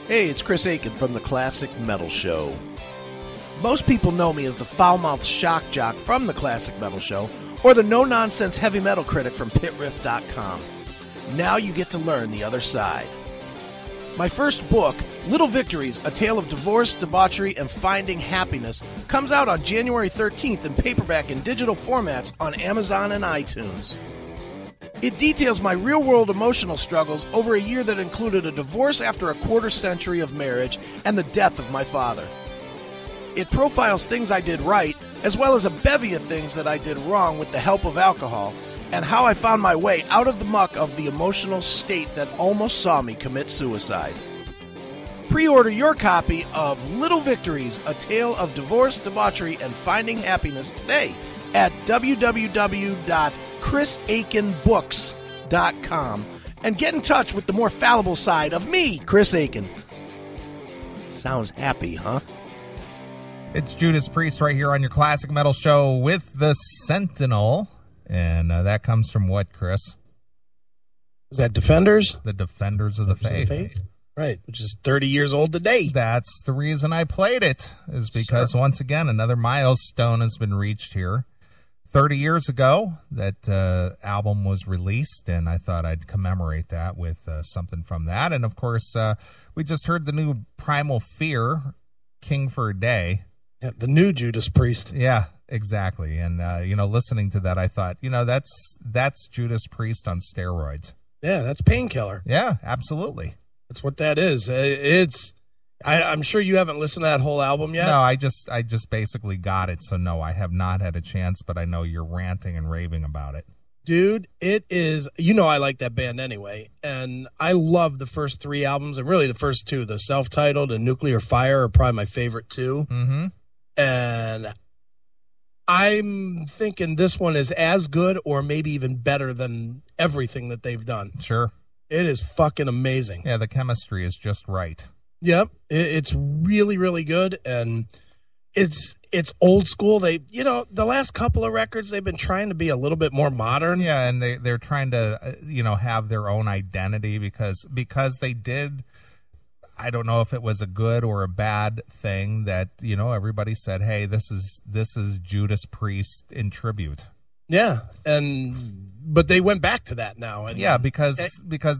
Hey, it's Chris Aiken from the Classic Metal Show. Most people know me as the foul-mouthed shock jock from the Classic Metal Show, or the no-nonsense heavy metal critic from pitriff.com. Now you get to learn the other side. My first book, Little Victories, A Tale of Divorce, Debauchery, and Finding Happiness, comes out on January 13th in paperback and digital formats on Amazon and iTunes. It details my real-world emotional struggles over a year that included a divorce after a quarter-century of marriage and the death of my father. It profiles things I did right, as well as a bevy of things that I did wrong with the help of alcohol, and how I found my way out of the muck of the emotional state that almost saw me commit suicide. Pre-order your copy of Little Victories, A Tale of Divorce, Debauchery, and Finding Happiness today at www.chrisaikenbooks.com and get in touch with the more fallible side of me, Chris Aiken. Sounds happy, huh? It's Judas Priest right here on your Classic Metal Show with the Sentinel. And that comes from what, Chris? Is that Defenders? The Defenders of the Faith. Right, which is 30 years old today. That's the reason I played it, is because, once again, another milestone has been reached here. 30 years ago, that album was released, and I thought I'd commemorate that with something from that. And, of course, we just heard the new Primal Fear, King for a Day. Yeah, the new Judas Priest. Yeah, exactly. And, listening to that, I thought, that's Judas Priest on steroids. Yeah, that's Painkiller. Yeah, absolutely. That's what that is. I'm sure you haven't listened to that whole album yet. No, I just basically got it. So, no, I have not had a chance, but I know you're ranting and raving about it. Dude, it is, I like that band anyway, and I love the first three albums, and really the first two, the self-titled and Nuclear Fire are probably my favorite two. Mm-hmm. And I'm thinking this one is as good or maybe even better than everything that they've done. Sure. It is fucking amazing. Yeah, the chemistry is just right. Yep. It's really, really good, and it's old school. They, the last couple of records, they've been trying to be a little bit more modern. Yeah, and they're trying to, have their own identity because they did. I don't know if it was a good or a bad thing that, everybody said, hey, this is Judas Priest in tribute. Yeah, but they went back to that now. And, yeah, because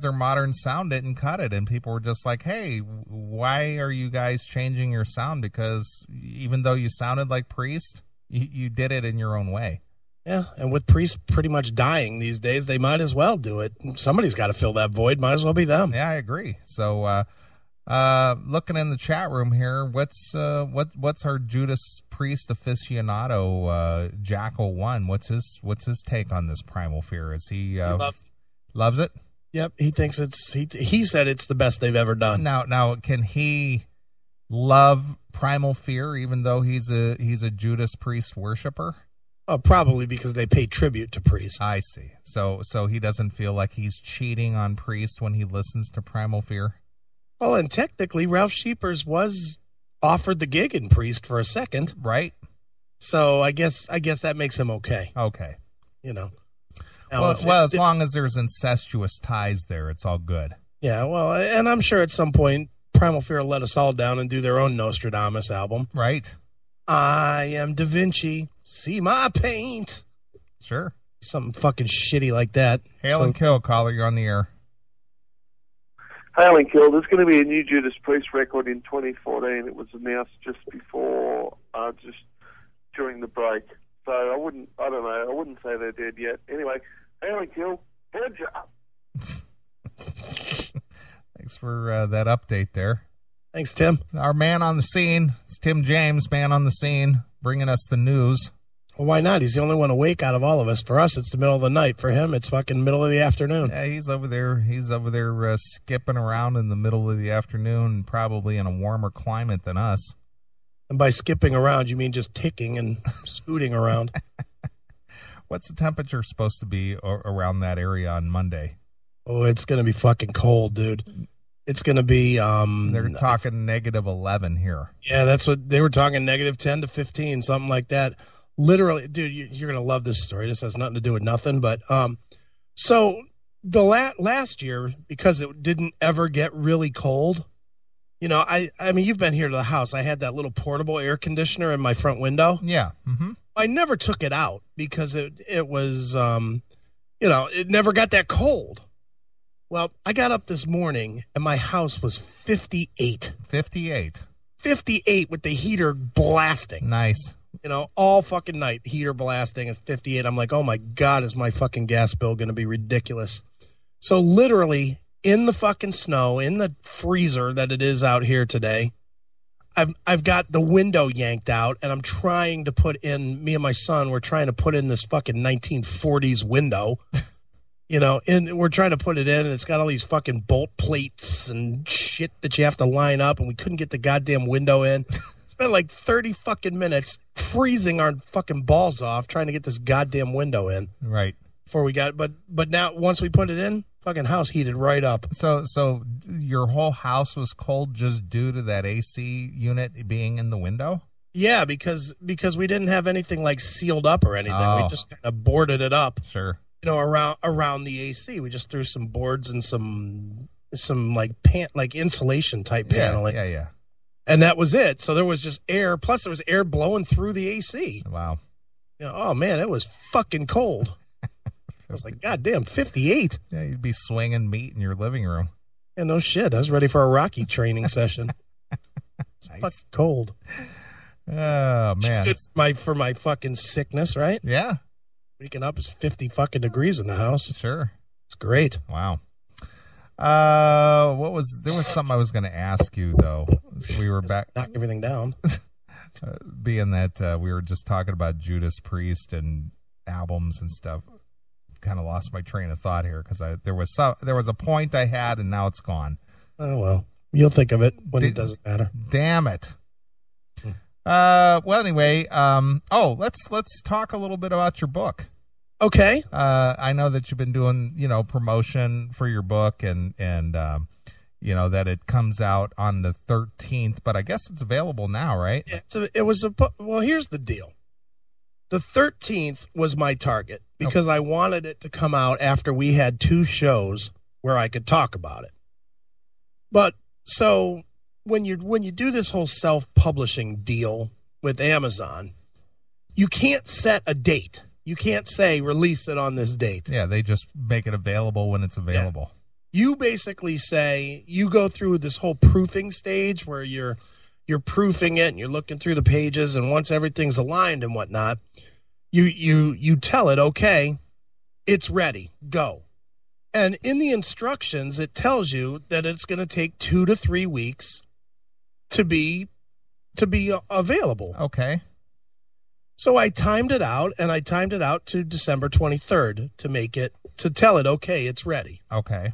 their modern sound didn't cut it, and people were just like, hey, why are you guys changing your sound? Because even though you sounded like Priest, you did it in your own way. Yeah, and with Priest pretty much dying these days, they might as well do it. Somebody's got to fill that void. Might as well be them. Yeah, I agree. So, looking in the chat room here, what's our Judas Priest aficionado, Jackal One? What's his take on this Primal Fear? Is he loves it? Yep, he thinks he said it's the best they've ever done. Now, can he love Primal Fear even though he's a Judas Priest worshiper? Oh, probably because they pay tribute to Priest. I see. So he doesn't feel like he's cheating on Priest when he listens to Primal Fear. Well, and technically, Ralph Sheepers was offered the gig in Priest for a second, right? So I guess that makes him okay. Okay, Now, well, as long as there's incestuous ties there, it's all good. Yeah, well, and I'm sure at some point Primal Fear will let us all down and do their own Nostradamus album, right? I am Da Vinci, see my paint. Sure, something fucking shitty like that. Hail and kill, caller, you're on the air. Hail and kill. There's going to be a new Judas Priest record in 2014. It was announced just during the break. So I wouldn't say they're dead yet. Anyway, hail and kill. Heads up. Thanks for that update there. Thanks, Tim. Our man on the scene. It's Tim James, man on the scene, bringing us the news. Well, why not? He's the only one awake out of all of us. For us, it's the middle of the night. For him, it's fucking middle of the afternoon. Yeah, he's over there skipping around in the middle of the afternoon, probably in a warmer climate than us. And by skipping around, you mean just ticking and scooting around. What's the temperature supposed to be around that area on Monday? Oh, it's going to be fucking cold, dude. It's going to be... They're talking negative 11 here. Yeah, that's what they were talking, negative 10 to 15, something like that. Literally, dude, you're going to love this story. This has nothing to do with nothing. But so the last year, because it didn't ever get really cold, You know, I mean, you've been here to the house. I had that little portable air conditioner in my front window. Yeah. Mm-hmm. I never took it out because it was, you know, it never got that cold. Well, I got up this morning and my house was 58. 58. 58 with the heater blasting. Nice. You know, all fucking night, heater blasting at 58. I'm like, oh my God, is my fucking gas bill going to be ridiculous? So literally in the fucking snow, in the freezer that it is out here today, I've got the window yanked out and I'm trying to put in, me and my son, we're trying to put in this fucking 1940s window. You know, and we're trying to put it in, and it's got all these fucking bolt plates and shit that you have to line up, and we couldn't get the goddamn window in. Spent like 30 fucking minutes freezing our fucking balls off trying to get this goddamn window in. Right. Before we got, but now once we put it in, fucking house heated right up. So your whole house was cold just due to that AC unit being in the window? Yeah, because we didn't have anything like sealed up or anything. Oh. We just kind of boarded it up. Sure. You know, around the AC, we just threw some boards and some like insulation type paneling. Yeah. And that was it. So there was just air. Plus, there was air blowing through the AC. Wow. You know, oh man, it was fucking cold. I was like, God damn, 58. Yeah, you'd be swinging meat in your living room. Yeah, no shit. I was ready for a Rocky training session. It's Nice. fucking cold. Oh man. It's good for my fucking sickness, right? Yeah. Waking up is 50 fucking degrees in the house. Sure. It's great. Wow. There was something I was going to ask you though. We were back Knock everything down. being that we were just talking about Judas Priest and albums and stuff. Kind of lost my train of thought here because there was a point I had and now it's gone. Oh well, you'll think of it when it doesn't matter. Damn it. Well, anyway, let's talk a little bit about your book. Okay. I know that you've been doing, promotion for your book and that it comes out on the 13th, but I guess it's available now, right? Yeah, well, here's the deal. The 13th was my target because I wanted it to come out after we had 2 shows where I could talk about it. But so when you do this whole self-publishing deal with Amazon, you can't set a date. You can't say release it on this date. Yeah, they just make it available when it's available. Yeah. You basically say you go through this whole proofing stage where you're proofing it and you're looking through the pages, and once everything's aligned and whatnot, you tell it, okay, it's ready, go. And in the instructions, it tells you that it's going to take 2 to 3 weeks to be available. Okay. So I timed it out, and I timed it out to December 23rd to tell it, okay, it's ready. Okay.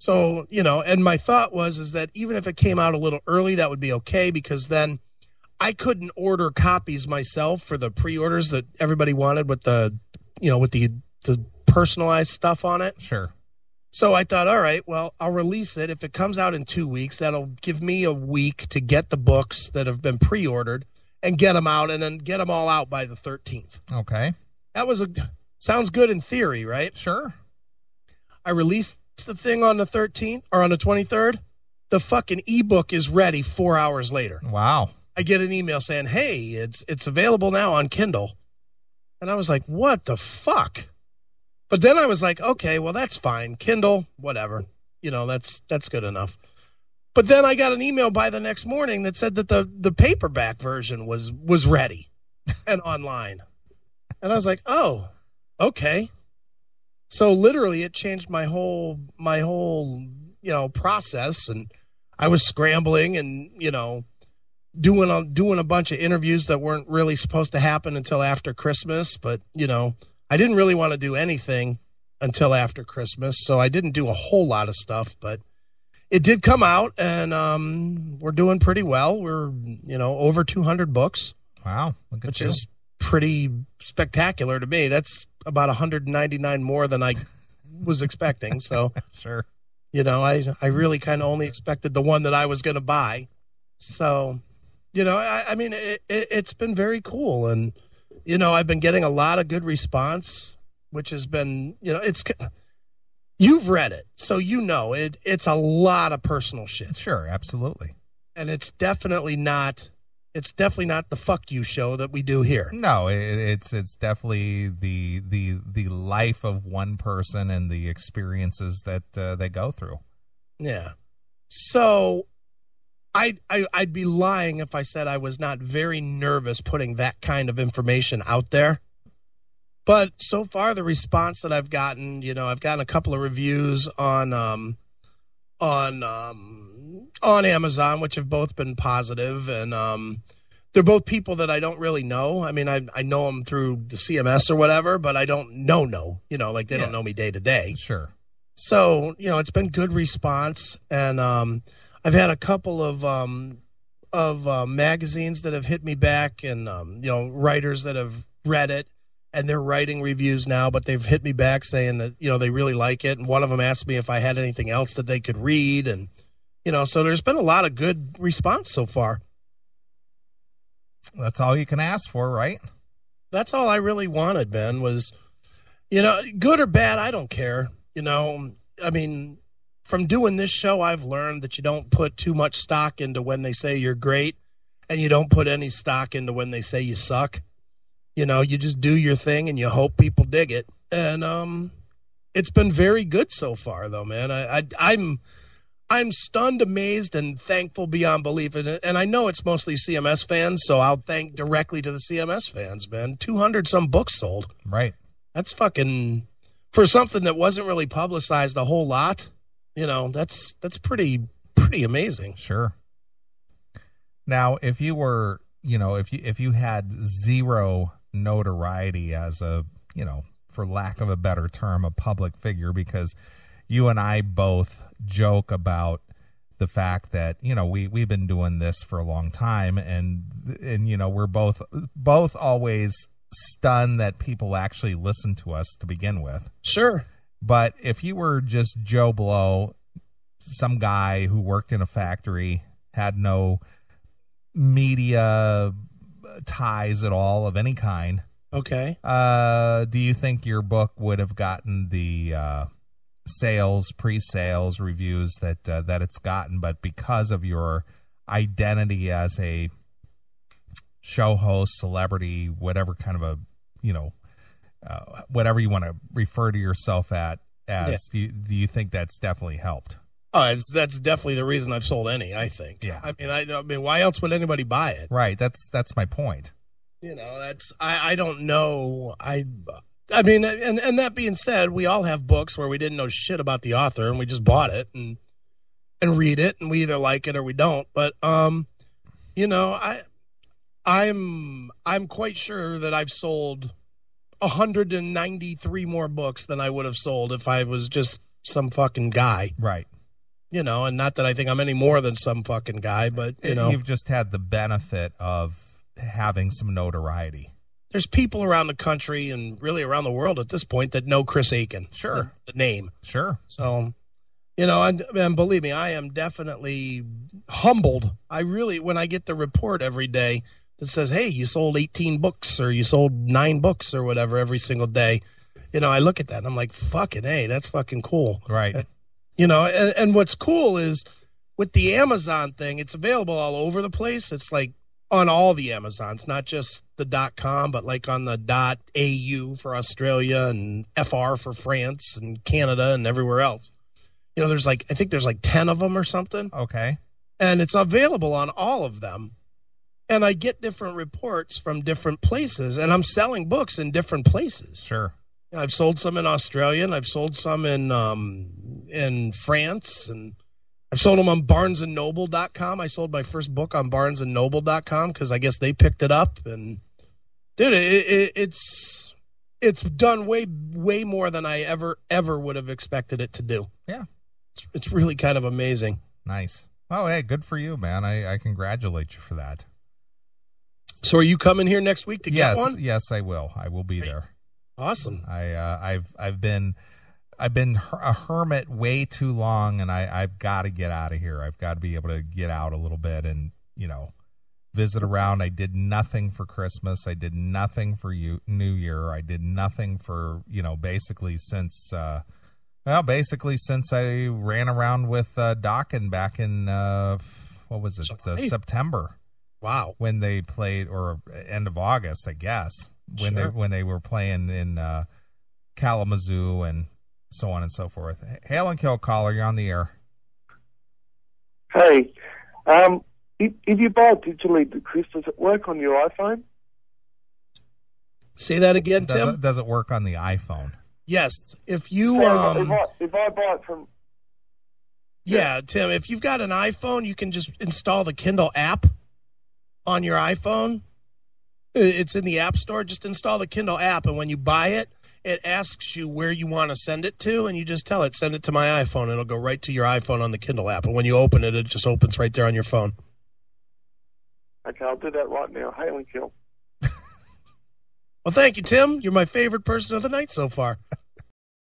So, and my thought is that even if it came out a little early, that would be okay, because then I couldn't order copies myself for the pre-orders that everybody wanted with the personalized stuff on it. Sure. So I thought, all right, well, I'll release it. If it comes out in 2 weeks, that'll give me a week to get the books that have been pre-ordered and get them out, and then get them all out by the 13th. Okay. Sounds good in theory, right? Sure. I released the thing on the 13th or on the 23rd. The fucking ebook is ready 4 hours later. Wow. I get an email saying, hey, it's available now on Kindle. And I was like, what the fuck? But then I was like, okay, well, that's fine. Kindle, whatever. That's good enough. But then I got an email by the next morning that said that the paperback version was ready and online. And I was like, oh, okay. So literally it changed my whole process, and I was scrambling and, doing a bunch of interviews that weren't really supposed to happen until after Christmas. But, I didn't really want to do anything until after Christmas. So I didn't do a whole lot of stuff, but it did come out, and we're doing pretty well. We're, over 200 books. Wow. Which is pretty spectacular to me. That's about 199 more than I was expecting. So, sure. I really kind of only expected the one that I was going to buy. So, I mean, it's been very cool. And, I've been getting a lot of good response, which has been, you've read it. So, it's a lot of personal shit. Sure. Absolutely. and it's definitely not the fuck you show that we do here. No, it's definitely the life of one person and the experiences that they go through. Yeah. So I'd be lying if I said I was not very nervous putting that kind of information out there. But so far, the response that I've gotten, I've gotten a couple of reviews on Amazon, which have both been positive, and they're both people that I don't really know. I mean, I know them through the CMS or whatever, but I don't know, like they don't know me day to day. Sure. So, it's been good response, and I've had a couple of magazines that have hit me back, and writers that have read it, and they're writing reviews now, but they've hit me back saying that they really like it, and one of them asked me if I had anything else that they could read, and so there's been a lot of good response so far. That's all you can ask for, right? That's all I really wanted, Ben, was good or bad, I don't care. I mean, from doing this show, I've learned that you don't put too much stock into when they say you're great, and you don't put any stock into when they say you suck. You just do your thing and you hope people dig it. And it's been very good so far, though, man. I'm stunned, amazed, and thankful beyond belief. And I know it's mostly CMS fans, so I'll thank directly to the CMS fans, man. 200 some books sold. Right. That's fucking, for something that wasn't really publicized a whole lot. That's pretty amazing. Sure. Now, if you were, if you had zero notoriety as a, for lack of a better term, a public figure, because you and I both joke about the fact that, we've been doing this for a long time, and we're both always stunned that people actually listen to us to begin with. Sure. But if you were just Joe Blow, some guy who worked in a factory, had no media ties at all of any kind. Okay. Do you think your book would have gotten the pre-sales reviews that it's gotten, but because of your identity as a show host, celebrity, whatever kind of a, whatever you want to refer to yourself as, do you think that's definitely helped? Oh, that's definitely the reason I've sold any, I think. Yeah. I mean, why else would anybody buy it? Right. That's my point. I don't know. I mean, and that being said, we all have books where we didn't know shit about the author and we just bought it and read it, and we either like it or we don't. But I'm quite sure that I've sold 193 more books than I would have sold if I was just some fucking guy. Right. And not that I think I'm any more than some fucking guy, but you've just had the benefit of having some notoriety. There's people around the country and really around the world at this point that know Chris Aiken. Sure. The name. Sure. So, and believe me, I am definitely humbled. When I get the report every day that says, hey, you sold 18 books or you sold 9 books or whatever every single day, I look at that and I'm like, fucking hey, that's fucking cool. Right. And what's cool is with the Amazon thing, it's available all over the place. It's like on all the Amazons, not just the .com, but like on the .au for Australia and FR for France and Canada and everywhere else. I think there's like 10 of them or something. Okay. And it's available on all of them. And I get different reports from different places, and I'm selling books in different places. Sure. I've sold some in Australia, and I've sold some in France, and I've sold them on barnesandnoble.com. I sold my first book on barnesandnoble.com because I guess they picked it up. And dude, it's done way more than I ever would have expected it to do. Yeah. It's really kind of amazing. Nice. Oh, hey, good for you, man. I congratulate you for that. So are you coming here next week to get one? Yes, I will. I will be there. Awesome. I've been a hermit way too long, and I've got to get out of here. I've got to be able to get out a little bit and visit around. I did nothing for Christmas. I did nothing for New Year. I did nothing for basically since I ran around with Dockin back in what was it? September. Wow. When they played, or end of August, I guess, when they were playing in Kalamazoo and so on and so forth. Hail and Kill caller, you're on the air. Hey, if you buy it digitally, Chris, does it work on your iPhone? Say that again, Tim. Does it work on the iPhone? Yes. If you if I buy it from Tim, if you've got an iPhone, you can just install the Kindle app on your iPhone. It's in the App Store. Just install the Kindle app, and when you buy it, it asks you where you want to send it to, and you just tell it, send it to my iPhone. It'll go right to your iPhone on the Kindle app, and when you open it, it just opens right there on your phone. Okay, I'll do that right now. Hail and Kill. Well, thank you, Tim. You're my favorite person of the night so far.